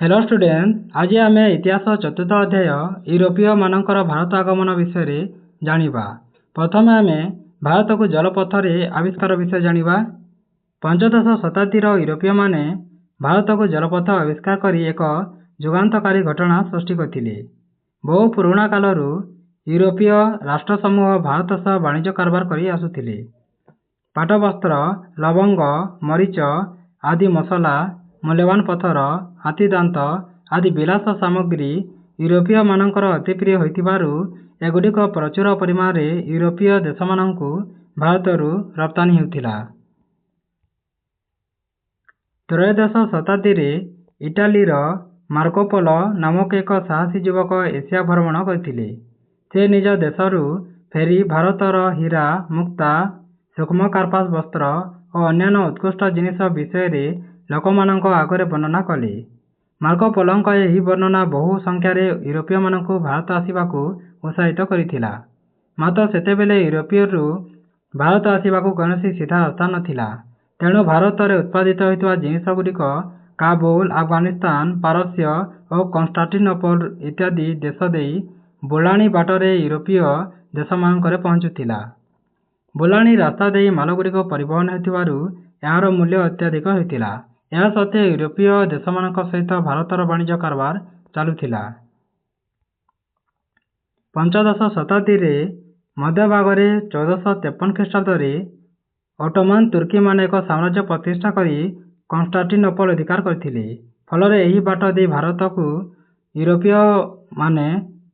Hello student, आज आम इतिहास चतुर्थ अध्याय यूरोपीय मानकर भारत आगमन विषय जानिबा। प्रथम आम भारत को जलपथ रे आविष्कार विषय जानिबा। पंचदश शताब्दीर यूरोपीय माने भारत को जलपथ आविष्कार करी एक जुगान्तकारी घटना सृष्टि करथिले। बहु पुराणा कालरू यूरोपीय राष्ट्र समूह भारत सह वाणिज्य कारबार करी आसुथिले। पाटवस्त्र, लवंग, मरीच आदि मसला, मूल्यवान पत्थर, हाथी दांत आदि विलास सामग्री यूरोपीय मानकर अति प्रिय होइतिबारु एगुड़िक प्रचुर परिमाण रे यूरोपीय देशमानंकु भारतरू रप्तानी हेउथिला। त्रयोदश शताब्दी रे इटालीर मार्को पोलो नामक एक साहसी युवक एशिया भ्रमण करथिले। से निज देशरू फेरी भारतर हीरा, मुक्ता, सूक्ष्म कार्पास वस्त्र और अन्य उत्कृष्ट जिनिस विषय रे लोकमानंक आगरे वर्णना कले। मार्को पोलोंक यही वर्णना बहु संख्यार यूरोपीय मानंकु भारत आसिबाकु उत्साहित करिथिला। मात्र सेतेबेले यूरोपीयरू भारत आसिबाकु कौनसी सीधा रास्ता नथिला। तेणु भारत रे उत्पादित होइतबा जिनिसगुड़िक काबुल, अफगानिस्तान, पारस्य और कन्स्टान्टिनोपल इत्यादि देश देई बोलाणी बाटरे यूरोपीय देशमानंकरे पहुंचुथिला। बोलाणी रास्ता देई मालगुड़िक परिवहन हेतुबारु यार मूल्य अत्यधिक होइतिला। यह सत्वे यूरोपीय देशमानंक सहित भारतर वाणिज्य कारबार चालुथिला। पंचदश शताब्दी रे मध्यभागरे 1453 ख्रीष्टाब्द रे ओटोमान तुर्की माने एक साम्राज्य प्रतिष्ठा करी कन्स्टान्टिनोपल अधिकार करथिले। फलरे एही बाट दे भारत को यूरोपीय माने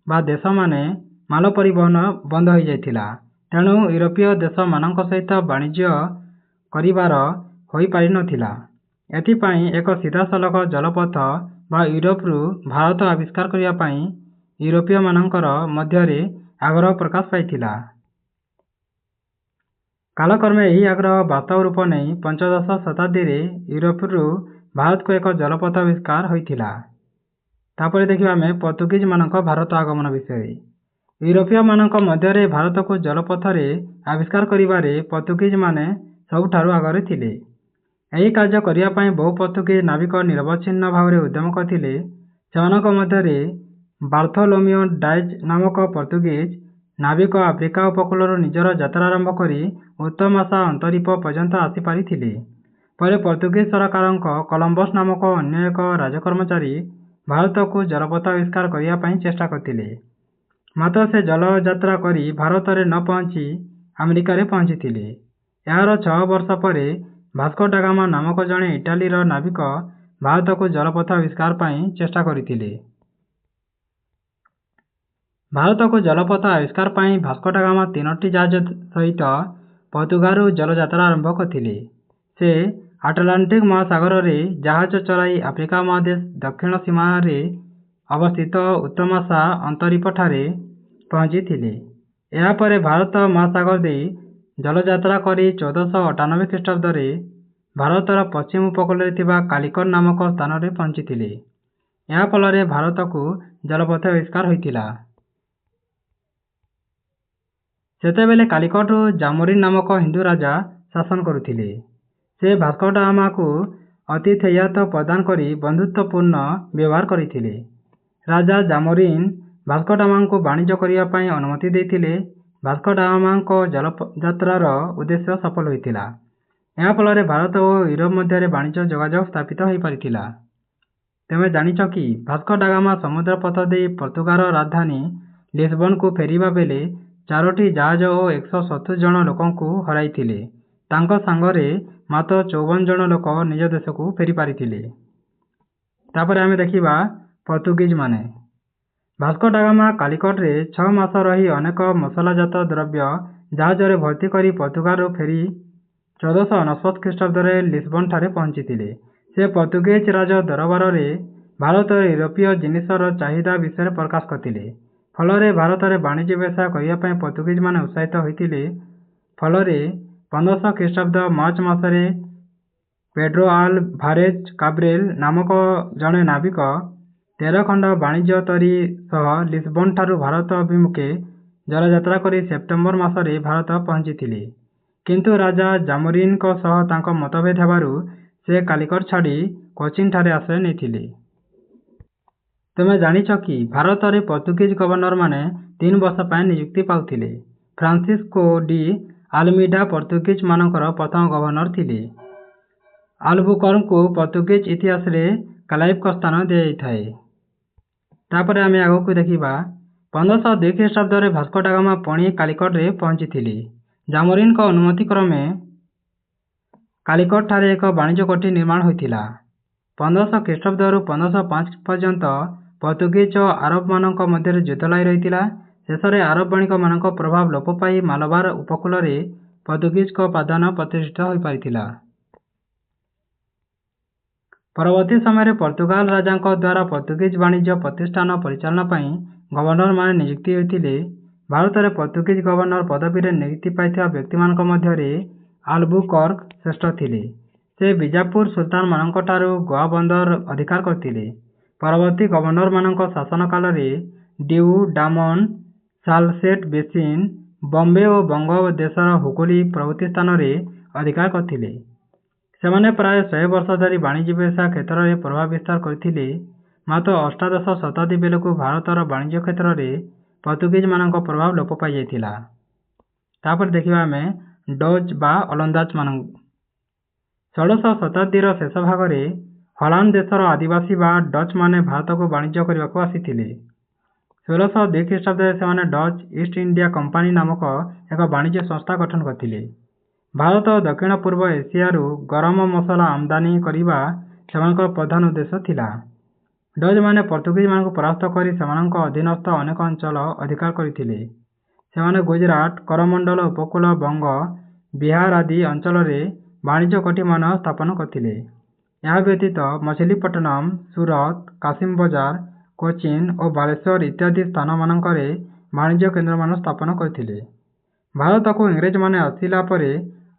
बा देश माने माल परिवहन बंद हो जाइथिला। तेणु यूरोपीय देश मानक सहित वाणिज्य करिबार होई पारि नथिला। एथिपाई एक सीधासलख जलपथ बा यूरोपरू भारत आविष्कार करिया पाई यूरोपीय मानकर मध्यरे आग्रह प्रकाश पाइथिला। कालक्रमे यही आग्रह वास्तव रूप नहीं पंचदश शताब्दी रे यूरोपरू भारत को एक जलपथ आविष्कार होइथिला। तापर देखिबा में पोर्तुगीज मानक भारत आगमन विषय। यूरोपीय मानक मध्यरे भारत को जलपथ रे आविष्कार करिबारे पोर्तुगीज माने सबुठारु आगरे थिले। यही कार्य करिया पाई बहु पोर्तुगीज नाविक निरवच्छिन्न भाव उद्यम करथिले। सेमानक मध्यरे बार्थोलोमियो डाइज नामक पोर्तुगीज नाविक आफ्रिका उपकूलर निजर यात्रा आरंभ करी उत्तर मासा अंतरीप पर्यंत आसी पारिथिले। परे पोर्तुगीज सरकारंक कोलंबस नामक अन्य एक राजकर्मचारी भारत को जलपथ आविष्कार करिया पाई चेष्टा करथिले। मात्र से जल यात्रा करी भारत रे न पहुंची अमेरिका रे पहुंचीथिले। यार 6 वर्ष परे भास्को डा गामा नामक जणे इटालीर नाविक भारत को जलपथ आविष्कार पाई चेष्टा करथिले। भारत को जलपथ आविष्कार पाई भास्को डा गामा 3टी जहाज सहित पोर्तुगालरू जल यात्रा आरंभ करथिले। से आटलांटिक महासागर रे जहाज चलाई आफ्रिका महादेश दक्षिण सीमा रे अवस्थित उत्तमासा अंतरीप ठारे पहुंची। यापर भारत महासागर दे जलयात्रा करी 1498 ख्रीष्टाब्द रे भारतर पश्चिम उपकूल कालिकट नामक स्थान रे पहुंची। या फल भारत को जलपथ आविष्कार होइतिला। सेतेबेले कालिकटू जामोरिन नामक हिंदू राजा शासन करुथिले। से भास्को डा गामा को आतिथेयत प्रदान करी बंधुत्वपूर्ण व्यवहार करथिले। राजा जामोरिन भास्को डा गामा को वाणिज्य करिया पाई अनुमति देथिले। भास्को डा गामा को जलयात्रार उद्देश्य सफल होइतिला। या फल भारत और यूरोप मध्य वाणिज्य जोगाजोग स्थापित हो पारिथिला। तमे जानिछ कि भास्को डा गामा समुद्र पथ दे पोर्तुगाल राजधानी लिस्बन को फेरिबा बेले 4टी जहाज और 170 जन लोकंकु हराइथिले। तांको सांगरे मात्र 54 जन लोक निज देश को फेरी पारिथिले। तापर आमे देखिबा पोर्तुगीज माने। भास्को डा गामा कालिकट रे 6 मास रही अनेक मसलाजात द्रव्य जहाज रे भर्ती करी पोर्तुगाल फेरी 1469 ख्रीष्टाब्द रे लिस्बन ठारे पहुंचीथिले। से पोर्तुगीज राज दरबार रे भारत और यूरोपीय जिनिसर चाहिदा विषय प्रकाश करथिले। फलरे भारत रे वाणिज्य व्यवसाय करिया पाई पोर्तुगीज माने उत्साहित होइतिले। फलरे 1500 ख्रीष्टाब्द मार्च मासरे पेड्रो आलभारेज काब्रेल नामक जणे नाविक 13 खंड वाणिज्य तरी सह लिस्बन ठारू भारत अभिमुखे जलयात्रा करी सेप्टेम्बर मासरे भारत पहुंचीथिले। किंतु राजा जामोरिन को सह तांको मतभेद हेबारु से कालिकट छाड़ी कोचिन ठारे आश्रय नेथिले। ତୁମେ ଜାଣିଛ କି ଭାରତରେ ପର୍ତ୍ତୁଗୀଜ ଗଭର୍ଣ୍ଣରମାନେ 3 ବର୍ଷ ପାଇଁ ନିଯୁକ୍ତି ପାଉଥିଲେ। ଫ୍ରାନ୍ସିସ୍କୋ ଡି ଆଲମିଡା ପର୍ତ୍ତୁଗୀଜ ମାନଙ୍କର ପ୍ରଥମ ଗଭର୍ଣ୍ଣର ଥିଲେ। ଆଲବୁକର୍କଙ୍କୁ ପର୍ତ୍ତୁଗୀଜ ଇତିହାସରେ କାଲାଇଭଙ୍କ ସ୍ଥାନ ଦିଆଯାଇଥାଏ। ତାପରେ ଆମେ ଆଗକୁ ଦେଖିବା 1502 ଖ୍ରୀଷ୍ଟାବ୍ଦରେ ଭାସ୍କୋ ଡା ଗାମା ପୁଣି କାଲିକଟରେ ପହଞ୍ଚିଥିଲେ। ଜାମୋରିନଙ୍କ ଅନୁମତି କ୍ରମେ କାଲିକଟ ଠାରେ ଏକ ବାଣିଜ୍ୟ କୋଠି ନିର୍ମାଣ ହୋଇଥିଲା। 1500 ଖ୍ରୀଷ୍ଟାବ୍ଦରୁ 1505 ପର୍ଯ୍ୟନ୍ତ ପର୍ତ୍ତୁଗୀଜ ଓ ଆରବମାନଙ୍କ ମଧ୍ୟରେ ଯୁଦ୍ଧ ଲାଗି ରହିଥିଲା। ଶେଷରେ ଆରବ ବଣିକମାନଙ୍କ ପ୍ରଭାବ ଲୋପ ପାଇ ମାଲାବାର ଉପକୂଳରେ ପର୍ତ୍ତୁଗୀଜଙ୍କ ପ୍ରାଧାନ୍ୟ ପ୍ରତିଷ୍ଠିତ ହୋଇପାରିଥିଲା। ପରବର୍ତ୍ତୀ ସମୟରେ ପର୍ତ୍ତୁଗାଲ ରାଜାଙ୍କ ଦ୍ୱାରା ପର୍ତ୍ତୁଗୀଜ ବାଣିଜ୍ୟ ପ୍ରତିଷ୍ଠାନ ପରିଚାଳନା ପାଇଁ ଗଭର୍ଣ୍ଣରମାନେ ନିଯୁକ୍ତି ହୋଇଥିଲେ। ଭାରତରେ ପର୍ତ୍ତୁଗୀଜ ଗଭର୍ଣ୍ଣର ପଦବୀରେ ନିଯୁକ୍ତି ପାଇଥିବା ବ୍ୟକ୍ତିମାନଙ୍କ ମଧ୍ୟରେ ଆଲବୁକର୍କ ଶ୍ରେଷ୍ଠ ଥିଲେ। ସେ ବିଜାପୁର ସୁଲତାନ ମାନଙ୍କଠାରୁ ଗୋଆ ବନ୍ଦର ଅଧିକାର କରିଥିଲେ। ପରବର୍ତ୍ତୀ ଗଭର୍ଣ୍ଣରମାନଙ୍କ ଶାସନ କାଳରେ ଡିଉ, ଡାମନ, ସାଲସେଟ ବେସିନ, ବମ୍ବେ ଓ ବଙ୍ଗ ଦେଶର ହୁଗୁଲି ପ୍ରଭୃତି ସ୍ଥାନରେ ଅଧିକାର କରିଥିଲେ। ସେମାନେ ପ୍ରାୟ 100 ବର୍ଷ ଧରି ବାଣିଜ୍ୟ ବ୍ୟବସାୟ କ୍ଷେତ୍ରରେ ପ୍ରଭାବ ବିସ୍ତାର କରିଥିଲେ। ମାତ୍ର ଅଷ୍ଟାଦଶ ଶତାବ୍ଦୀ ବେଳକୁ ଭାରତର ବାଣିଜ୍ୟ କ୍ଷେତ୍ରରେ ପର୍ତ୍ତୁଗୀଜ ମାନଙ୍କ ପ୍ରଭାବ ଲୋପ ପାଇଯାଇଥିଲା। ତାପରେ ଦେଖିବା ଆମେ ଡଚ୍ ବା ଓଲନ୍ଦାଜ ମାନଙ୍କୁ। 16ଶ ଶତାବ୍ଦୀର ଶେଷ ଭାଗରେ ହଲାଣ୍ଡ ଦେଶର ଆଦିବାସୀ ବା ଡଚ୍ ମାନେ ଭାରତକୁ ବାଣିଜ୍ୟ କରିବାକୁ ଆସିଥିଲେ। 1602 ଖ୍ରୀଷ୍ଟାବ୍ଦରେ ସେମାନେ ଡଚ୍ ଇଷ୍ଟ ଇଣ୍ଡିଆ କମ୍ପାନୀ ନାମକ ଏକ ବାଣିଜ୍ୟ ସଂସ୍ଥା ଗଠନ କରିଥିଲେ। ଭାରତ ଓ ଦକ୍ଷିଣ ପୂର୍ବ ଏସିଆରୁ ଗରମ ମସଲା ଆମଦାନୀ କରିବା ସେମାନଙ୍କର ପ୍ରଧାନ ଉଦ୍ଦେଶ୍ୟ ଥିଲା। ଡଚ୍ ମାନେ ପର୍ତ୍ତୁଗୀଜ ମାନଙ୍କୁ ପରାସ୍ତ କରି ସେମାନଙ୍କ ଅଧୀନସ୍ଥ ଅନେକ ଅଞ୍ଚଳ ଅଧିକାର କରିଥିଲେ। ସେମାନେ ଗୁଜରାଟ, କରମଣ୍ଡଳ ଉପକୂଳ, ବଙ୍ଗ, ବିହାର ଆଦି ଅଞ୍ଚଳରେ ବାଣିଜ୍ୟ କୋଠିମାନ ସ୍ଥାପନ କରିଥିଲେ। ଏହା ବ୍ୟତୀତ ମଛଲିପଟ୍ଟନମ, ସୁରତ, କାସିମ ବଜାର, କୋଚିନ ଓ ବାଲେଶ୍ୱର ଇତ୍ୟାଦି ସ୍ଥାନମାନଙ୍କରେ ବାଣିଜ୍ୟ କେନ୍ଦ୍ରମାନ ସ୍ଥାପନ କରିଥିଲେ। ଭାରତକୁ ଇଂରେଜମାନେ ଆସିଲା ପରେ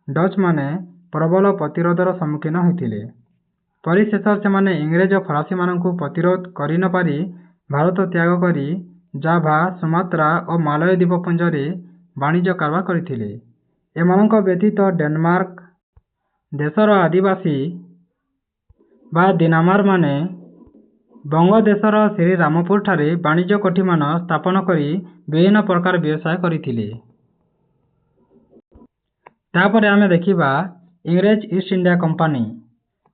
ଡଚ୍ ମାନେ ପ୍ରବଳ ପ୍ରତିରୋଧର ସମ୍ମୁଖୀନ ହୋଇଥିଲେ। ପରିଶେଷରେ ସେମାନେ ଇଂରେଜ ଓ ଫରାସୀମାନଙ୍କୁ ପ୍ରତିରୋଧ କରିନପାରି ଭାରତ ତ୍ୟାଗ କରି ଜାଭା, ସୁମାତ୍ରା ଓ ମାଲୟ ଦ୍ୱୀପପୁଞ୍ଜରେ ବାଣିଜ୍ୟ କାରବାର କରିଥିଲେ। ଏମାନଙ୍କ ବ୍ୟତୀତ ଡେନମାର୍କ ଦେଶର ଆଦିବାସୀ ବା ଦିନାମାରମାନେ ବଙ୍ଗ ଦେଶର ଶ୍ରୀରାମପୁରଠାରେ ବାଣିଜ୍ୟ କୋଠିମାନ ସ୍ଥାପନ କରି ବିଭିନ୍ନ ପ୍ରକାର ବ୍ୟବସାୟ କରିଥିଲେ। ତାପରେ ଆମେ ଦେଖିବା ଇଂରେଜ ଇଷ୍ଟ ଇଣ୍ଡିଆ କମ୍ପାନୀ।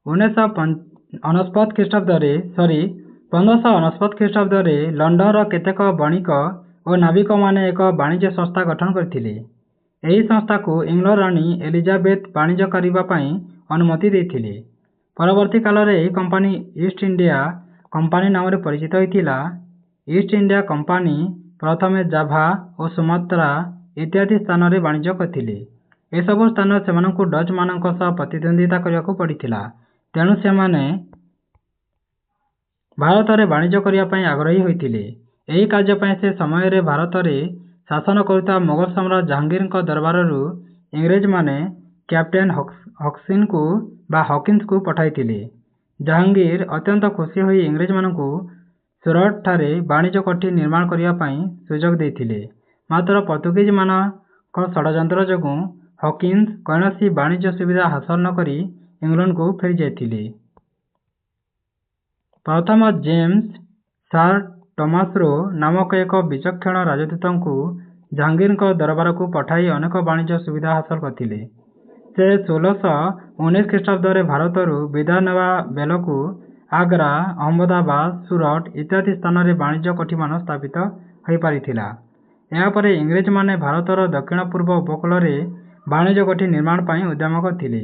1599 ଖ୍ରୀଷ୍ଟାବ୍ଦରେ ଲଣ୍ଡନର କେତେକ ବଣିକ ଓ ନାବିକମାନେ ଏକ ବାଣିଜ୍ୟ ସଂସ୍ଥା ଗଠନ କରିଥିଲେ। ଏହି ସଂସ୍ଥାକୁ ଇଂଲଣ୍ଡ ରାଣୀ ଏଲିଜାବେଥ ବାଣିଜ୍ୟ କରିବା ପାଇଁ ଅନୁମତି ଦେଇଥିଲେ। ପରବର୍ତ୍ତୀ କାଳରେ ଏହି କମ୍ପାନୀ ଇଷ୍ଟ ଇଣ୍ଡିଆ କମ୍ପାନୀ ନାମରେ ପରିଚିତ ହୋଇଥିଲା। ଇଷ୍ଟ ଇଣ୍ଡିଆ କମ୍ପାନୀ ପ୍ରଥମେ ଜାଭା ଓ ସୁମାତ୍ରା ଇତ୍ୟାଦି ସ୍ଥାନରେ ବାଣିଜ୍ୟ କରିଥିଲେ। ଏସବୁ ସ୍ଥାନରେ ସେମାନଙ୍କୁ ଡଚ୍ ମାନଙ୍କ ସହ ପ୍ରତିଦ୍ୱନ୍ଦ୍ୱିତା କରିବାକୁ ପଡ଼ିଥିଲା। ତେଣୁ ସେମାନେ ଭାରତରେ ବାଣିଜ୍ୟ କରିବା ପାଇଁ ଆଗ୍ରହୀ ହୋଇଥିଲେ। ଏହି କାର୍ଯ୍ୟ ପାଇଁ ସେ ସମୟରେ ଭାରତରେ ଶାସନ କରୁଥିବା ମୋଗଲ ସମ୍ରାଟ ଜାହାଙ୍ଗୀରଙ୍କ ଦରବାରରୁ ଇଂରେଜମାନେ କ୍ୟାପ୍ଟେନ ହକିନ୍ସଙ୍କୁ ପଠାଇଥିଲେ। ଜାହାଙ୍ଗୀର ଅତ୍ୟନ୍ତ ଖୁସି ହୋଇ ଇଂରେଜମାନଙ୍କୁ ସୁରଟ ଠାରେ ବାଣିଜ୍ୟ କୋଠି ନିର୍ମାଣ କରିବା ପାଇଁ ସୁଯୋଗ ଦେଇଥିଲେ। ମାତ୍ର ପର୍ତ୍ତୁଗୀଜ ମାନଙ୍କ ଷଡ଼ଯନ୍ତ୍ର ଯୋଗୁଁ ହକିନ୍ସ କୌଣସି ବାଣିଜ୍ୟ ସୁବିଧା ହାସଲ ନକରି ଇଂଲଣ୍ଡକୁ ଫେରି ଯାଇଥିଲେ। ପ୍ରଥମ ଜେମ୍ସ ସାର ଟମାସରୋ ନାମକ ଏକ ବିଚକ୍ଷଣ ରାଜଦୂତଙ୍କୁ ଜାହାଙ୍ଗୀରଙ୍କ ଦରବାରକୁ ପଠାଇ ଅନେକ ବାଣିଜ୍ୟ ସୁବିଧା ହାସଲ କରିଥିଲେ। ସେ 1619 ଖ୍ରୀଷ୍ଟାବ୍ଦରେ ଭାରତରୁ ବିଦାୟ ନେବା ବେଳକୁ ଆଗ୍ରା, ଅହମ୍ମଦାବାଦ, ସୁରଟ ଇତ୍ୟାଦି ସ୍ଥାନରେ ବାଣିଜ୍ୟ କୋଠିମାନ ସ୍ଥାପିତ ହୋଇପାରିଥିଲା। ଏହାପରେ ଇଂରେଜମାନେ ଭାରତର ଦକ୍ଷିଣ ପୂର୍ବ ଉପକୂଳରେ ବାଣିଜ୍ୟ କୋଠି ନିର୍ମାଣ ପାଇଁ ଉଦ୍ୟମ କରିଥିଲେ।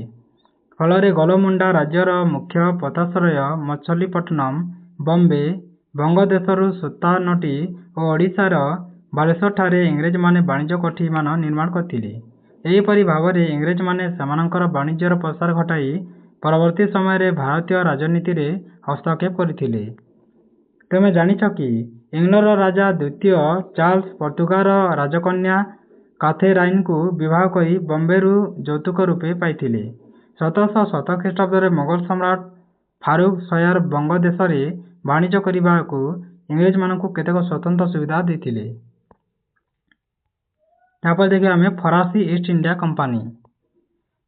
ଫଳରେ ଗୋଲମୁଣ୍ଡା ରାଜ୍ୟର ମୁଖ୍ୟ ପୋତାଶ୍ରୟ ମଛଲିପଟ୍ଟନମ, ବମ୍ବେ, ବଙ୍ଗ ଦେଶରୁ ସୁଲତାନଟି ଓ ଓଡ଼ିଶାର ବାଲେଶ୍ୱରଠାରେ ଇଂରେଜମାନେ ବାଣିଜ୍ୟ କୋଠିମାନ ନିର୍ମାଣ କରିଥିଲେ। ଏହିପରି ଭାବରେ ଇଂରେଜମାନେ ସେମାନଙ୍କର ବାଣିଜ୍ୟର ପ୍ରସାର ଘଟାଇ ପରବର୍ତ୍ତୀ ସମୟରେ ଭାରତୀୟ ରାଜନୀତିରେ ହସ୍ତକ୍ଷେପ କରିଥିଲେ। ତୁମେ ଜାଣିଛ କି ଇଂଲଣ୍ଡର ରାଜା ଦ୍ୱିତୀୟ ଚାର୍ଲସ ପର୍ତ୍ତୁଗାଲର ରାଜକନ୍ୟା କାଥେରାଇନଙ୍କୁ ବିବାହ କରି ବମ୍ବେରୁ ଯୌତୁକ ରୂପେ ପାଇଥିଲେ। 1717 ଖ୍ରୀଷ୍ଟାବ୍ଦରେ ମୋଗଲ ସମ୍ରାଟ ଫାରୁକ ସୟାର ବଙ୍ଗ ଦେଶରେ ବାଣିଜ୍ୟ କରିବାକୁ ଇଂରେଜମାନଙ୍କୁ କେତେକ ସ୍ୱତନ୍ତ୍ର ସୁବିଧା ଦେଇଥିଲେ। ତାପରେ ଦେଖିବା ଆମେ ଫରାସୀ East India company.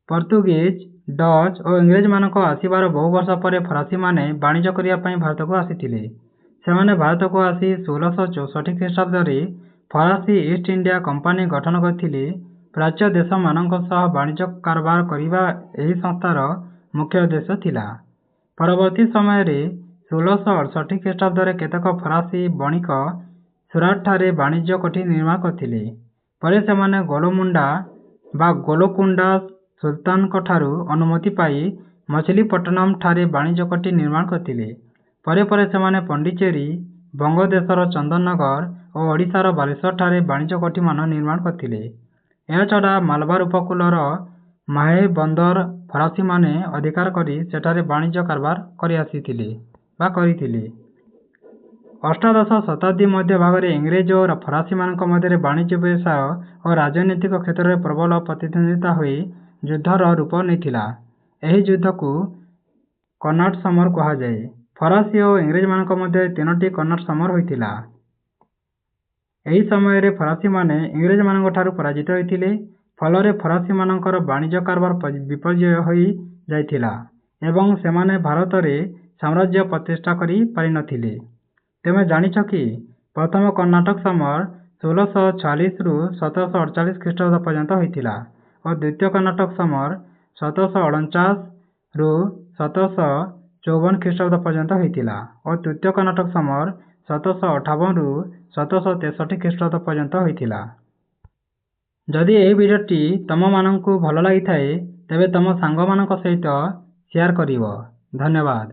Portuguese, Dutch ଓ ଇଂରେଜମାନଙ୍କ ଆସିବାର ବହୁ ବର୍ଷ ପରେ ଫରାସୀମାନେ ବାଣିଜ୍ୟ କରିବା ପାଇଁ ଭାରତକୁ ଆସିଥିଲେ। ସେମାନେ ଭାରତକୁ ଆସି 1664 ଖ୍ରୀଷ୍ଟାବ୍ଦରେ ଫରାସୀ ଇଷ୍ଟ ଇଣ୍ଡିଆ କମ୍ପାନୀ ଗଠନ କରିଥିଲେ। ପ୍ରାଚ୍ୟ ଦେଶମାନଙ୍କ ସହ ବାଣିଜ୍ୟ କାରବାର କରିବା ଏହି ସଂସ୍ଥାର ମୁଖ୍ୟ ଉଦ୍ଦେଶ୍ୟ ଥିଲା। ପରବର୍ତ୍ତୀ ସମୟରେ 1668 ଖ୍ରୀଷ୍ଟାବ୍ଦରେ କେତେକ ଫରାସୀ ବଣିକ ସୁରାଟଠାରେ ବାଣିଜ୍ୟ କୋଠି ନିର୍ମାଣ କରିଥିଲେ। ପରେ ସେମାନେ ଗୋଲମୁଣ୍ଡା ବା ଗୋଲକୁଣ୍ଡା ସୁଲତାନଙ୍କଠାରୁ ଅନୁମତି ପାଇ ମଛଲିପଟ୍ଟନମ ଠାରେ ବାଣିଜ୍ୟ କୋଠି ନିର୍ମାଣ କରିଥିଲେ। ପରେ ପରେ ସେମାନେ ପଣ୍ଡିଚେରୀ, ବଙ୍ଗଦେଶର ଚନ୍ଦନନଗର ଓ ଓଡ଼ିଶାର ବାଲେଶ୍ୱରଠାରେ ବାଣିଜ୍ୟ କୋଠିମାନ ନିର୍ମାଣ କରିଥିଲେ। ଏହାଛଡ଼ା ମାଲବାର ଉପକୂଳର ମାହେ ବନ୍ଦର ଫରାସୀମାନେ ଅଧିକାର କରି ସେଠାରେ ବାଣିଜ୍ୟ କାରବାର କରିଥିଲେ। ଅଷ୍ଟାଦଶ ଶତାବ୍ଦୀ ମଧ୍ୟଭାଗରେ ଇଂରେଜ ଓ ଫରାସୀମାନଙ୍କ ମଧ୍ୟରେ ବାଣିଜ୍ୟ, ବ୍ୟବସାୟ ଓ ରାଜନୈତିକ କ୍ଷେତ୍ରରେ ପ୍ରବଳ ପ୍ରତିଦ୍ୱନ୍ଦ୍ୱିତା ହୋଇ ଯୁଦ୍ଧର ରୂପ ନେଇଥିଲା। ଏହି ଯୁଦ୍ଧକୁ କର୍ଣ୍ଣାଟ ସମର କୁହାଯାଏ। ଫରାସୀ ଓ ଇଂରେଜମାନଙ୍କ ମଧ୍ୟରେ 3ଟି କର୍ଣ୍ଣାଟ ସମର ହୋଇଥିଲା। ଏହି ସମୟରେ ଫରାସୀମାନେ ଇଂରେଜମାନଙ୍କଠାରୁ ପରାଜିତ ହୋଇଥିଲେ। ଫଳରେ ଫରାସୀମାନଙ୍କର ବାଣିଜ୍ୟ କାରବାର ବିପର୍ଯ୍ୟୟ ହୋଇ ଯାଇଥିଲା ଏବଂ ସେମାନେ ଭାରତରେ ସାମ୍ରାଜ୍ୟ ପ୍ରତିଷ୍ଠା କରି ପାରିନଥିଲେ। ତୁମେ ଜାଣିଛ କି ପ୍ରଥମ କର୍ଣ୍ଣାଟକ ସମର 1646ରୁ 1748 ଖ୍ରୀଷ୍ଟାବ୍ଦ ପର୍ଯ୍ୟନ୍ତ ହୋଇଥିଲା ଓ ଦ୍ୱିତୀୟ କର୍ଣ୍ଣାଟକ ସମର 1749ରୁ 1754 ଖ୍ରୀଷ୍ଟାବ୍ଦ ପର୍ଯ୍ୟନ୍ତ ହୋଇଥିଲା ଓ ତୃତୀୟ କର୍ଣ୍ଣାଟକ ସମର 1758ରୁ 1763 ଖ୍ରୀଷ୍ଟାବ୍ଦ ପର୍ଯ୍ୟନ୍ତ ହୋଇଥିଲା। ଯଦି ଏହି ଭିଡ଼ିଓଟି ତମମାନଙ୍କୁ ଭଲ ଲାଗିଥାଏ ତେବେ ତମ ସାଙ୍ଗମାନଙ୍କ ସହିତ ସେୟାର କରିବ। ଧନ୍ୟବାଦ।